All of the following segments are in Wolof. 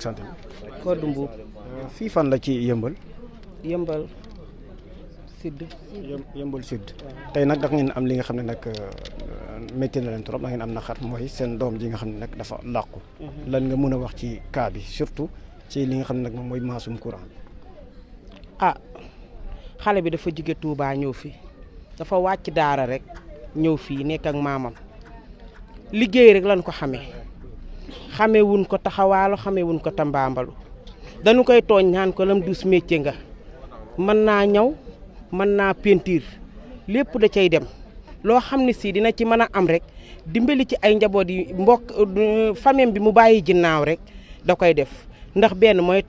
sant Kodou Mbuub. fii fan la ci yëmbal. Yëmbal sud. yëmbal sud. tey nag da ngeen am li nga xam ne nag métti na leen trop da ngeen am naqar mooy seen doom ji nga xam ne nag dafa làqu. lan nga mën a wax ci cas bi surtout ci li nga xam ne nag moom mooy maasum courant. xale bi dafa jóge Touba ñëw fi dafa wàcc daara rek ñëw fii nekk ak maamam liggéey rek lañ ko xamee wuñ ko taxawaalu xamee wuñ ko tambaambalu dañu koy tooñ ñaan ko lam dus métier nga mën naa ñaw mën naa peinture lépp da cay dem loo xam ne si dina ci mën a am rek dimbali ci ay njaboot yi mbokk famille bi mu bàyyi ginnaaw rek da koy def ndax benn mooy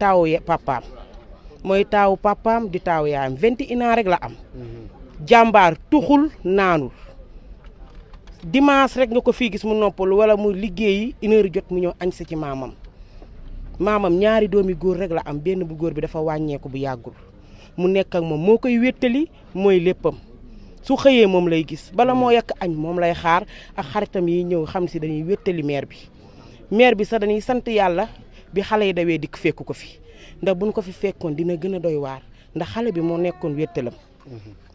taawu papaam di taawu yaayam 21 ans rek la am jàmbaar tuxul naanul dimanche rek nga ko fii gis mu noppalu wala mu liggéeyi 1 heure jot mu ñëw añ sa ci maamam ñaari doomi góor rek la am benn bu góor bi dafa wàññeeku bu yàggul mu nekk ak moom moo koy wéttali mooy léppam su xëyee moom lay gis bala moo yàq añ moom lay xaar ak xaritam yi ñëw xam si dañuy wéttali maire bi sax dañuy sant yàlla bi xale yi dawee dikk fekku ko fi ndax buñ ko fi fekkoon dina gën a doy waar ndax xale bi moo nekkoon wéttalam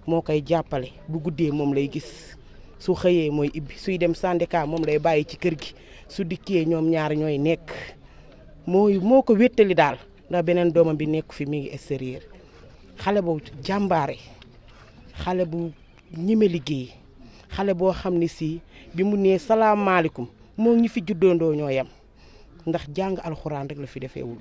moo koy jàppale bu guddee moom lay gis su xëyee mooy ibbi suy dem syndicat moom lay bàyyi ci kër gi su dikkee ñoom ñaar ñooy nekk moo ko wéttali daal ndax beneen doomam bi nekk fi mi ngi extérieur xale bu jàmbaare xale bu ñime liggéey xale boo xam ne si bi mu nee salaamaaleykum moo ñi fi juddoondoo ñoo yem ndax jàng alxuraan rek la fi defeewul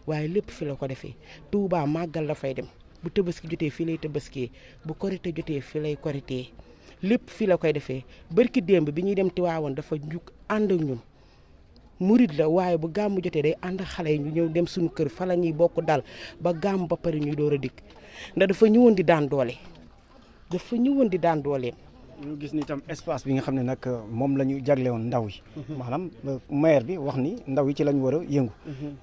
waaye lépp fi la ko defee Touba màggal la fay dem bu tabaski jotee fii lay tabaskee bu korite jotee fii lay koritee lépp fii la koy defee barki démb bi ñuy dem Tiwaawoon dafa jug ànd ak ñun murid la waaye bu gàmmu jotee day ànd ak xale yi ñu ñëw dem suñu kër fa la ñuy bokk dal ba gàmm ba pare ñuy door a dikk ndax dafa ñëwoon di daan dooleem. ñu gis ni tam espace bi nga xam ne nag moom la ñu jagle woon ndaw yi. maanaam maire bi wax ni ndaw yi ci lañ war a yëngu.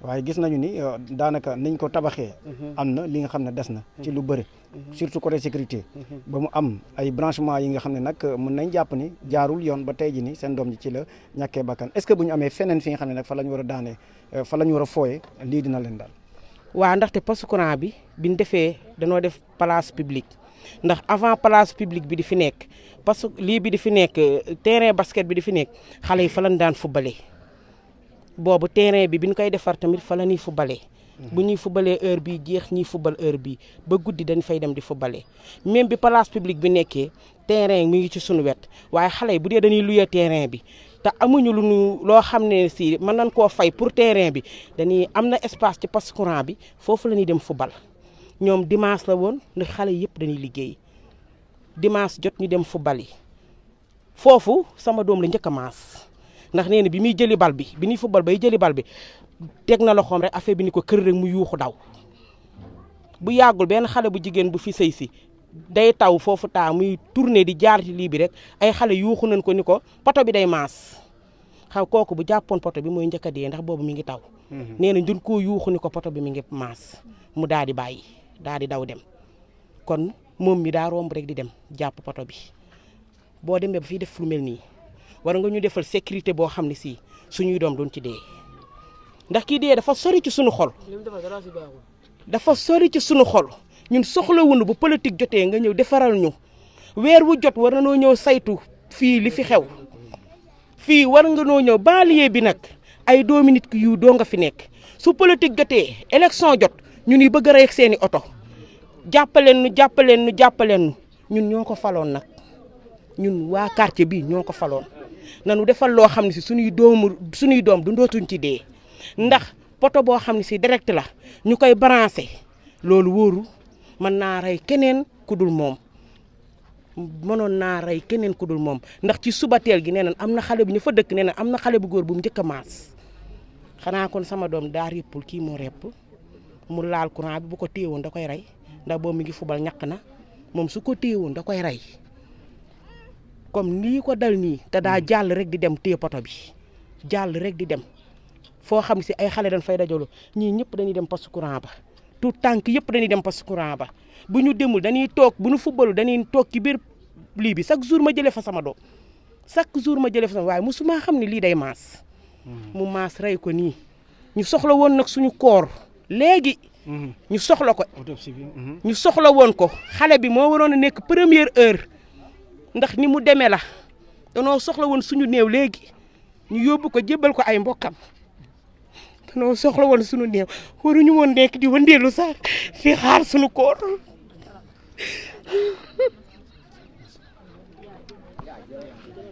waaye gis nañu ni daanaka niñ ko tabaxee. am na li nga xam ne des na ci lu bëri. surtout côté sécurité. ba mu am ay branchement yi nga xam ne nag mën nañ jàpp ni jaarul yoon ba tey ji ni seen doom ji ci la ñàkkee bakkan est-ce que bu ñu amee feneen fi nga xam ne nag fa la ñu war a daanee fa la ñu war a fooyee lii dina leen daal. waaw ndaxte poste courant bi biñ defee danoo def place publique ndax avant place publique bi di fi nekk parce que lii bi di fi nekk terrain basket bi di fi nekk xale yi fa lañ daan fubale boobu terrain bi biñ koy defar tamit fa la ñuy fubale bu ñuy fubalee heure bi jeex ñuy fubal heure bi ba guddi dañ fay dem di fubale même bi place publique bi nekkee terrain mi ngi ci sunu wet waaye xale yi bu dee dañuy luyee terrain bi te amuñu loo xam ne si mën nañ koo fay pour terrain bi dañuy am na espace ci poste courant bi foofu la ñuy dem fubal ñoom dimanche la woon ndax xale yëpp dañuy liggéey dimanche jot ñu dem fubal yi foofu sama doom la njëkk a maas ndax nee na bi muy jëli bal bi bi ñuy fubal bay jëli bal bi teg na loxoom rek affaire bi ni ko kër rek mu yuuxu daw bu yàggul benn xale bu jigéen bu fi sëy si day taw foofu taa muy tourner di jaar ci lii bi rek ay xale yuuxu nañ ko ni ko poto bi day maas xaw kooku bu jàppoon poto bi mooy njëkk a dee ndax boobu mi ngi taw. nee na duñ koo yuuxu ni ko poto bi mi ngi maas mu daal di bàyyi daal di daw dem kon moom mi daa romb rek di dem jàpp poto bi boo demee ba fiy def lu mel nii war nga ñu defal sécurité boo xam ne si suñuy doom doon ci dee ndax kii dee dafa sori ci suñu xol. dafa sori ci suñu xol. ñun soxlawuñu bu politique jotee nga ñëw defaral ñu weer wu jot war na noo ñëw saytu fii li fi xew fii war nga noo ñëw banlieue bi nag ay doomi nit yu doo nga fi nekk su politique jotee élection jot ñun yi bëgg a rey ak seeni oto jàppaleen nu ñun ñoo ko faloon nag ñun waa quartier bi ñoo ko faloon nanu defal loo xam ne si suñuy doom du ndootuñ ci dee ndax poto boo xam ne si direct la ñu koy branché loolu wóoru mën naa rey keneen ku dul moom mënoon naa rey keneen ku dul moom ndax ci subateel gi nee na am na xale bu ñu fa dëkk nee na am na xale bu góor bu mu njëkk a maas xanaa kon sama doom daa réppul kii moo repp mu laal courant bi bu ko téyewoon da koy rey ndax boobu mi ngi fubal ñàkk na moom su ko téyewoon da koy rey comme lii ko dal nii te daa jàll rek di dem téye poto bi jàll rek di dem foo xam si ay xale dañ fay dajaloo ñii ñëpp dañuy dem poste courant ba tout tànk yëpp dañuy dem poste courant ba bu ñu demul dañuy toog bu ñu fubalu dañuy toog ci biir lii bi chaque jour ma jëlee fa sama doom chaque jour ma jëlee fa sama waaye mosuma xam ne lii day maas mu maas rey ko nii ñu soxla woon nag suñu koor léegi ñu soxla ko autopsie bi. ñu soxla woon ko xale bi moo waroon a nekk première heure ndax ni mu demee la danoo soxla woon suñu néew léegi ñu yóbbu ko jébbal ko ay mbokkam danoo soxla woon suñu néew waruñu woon nekk di wëndeelu sax di xaar suñu koor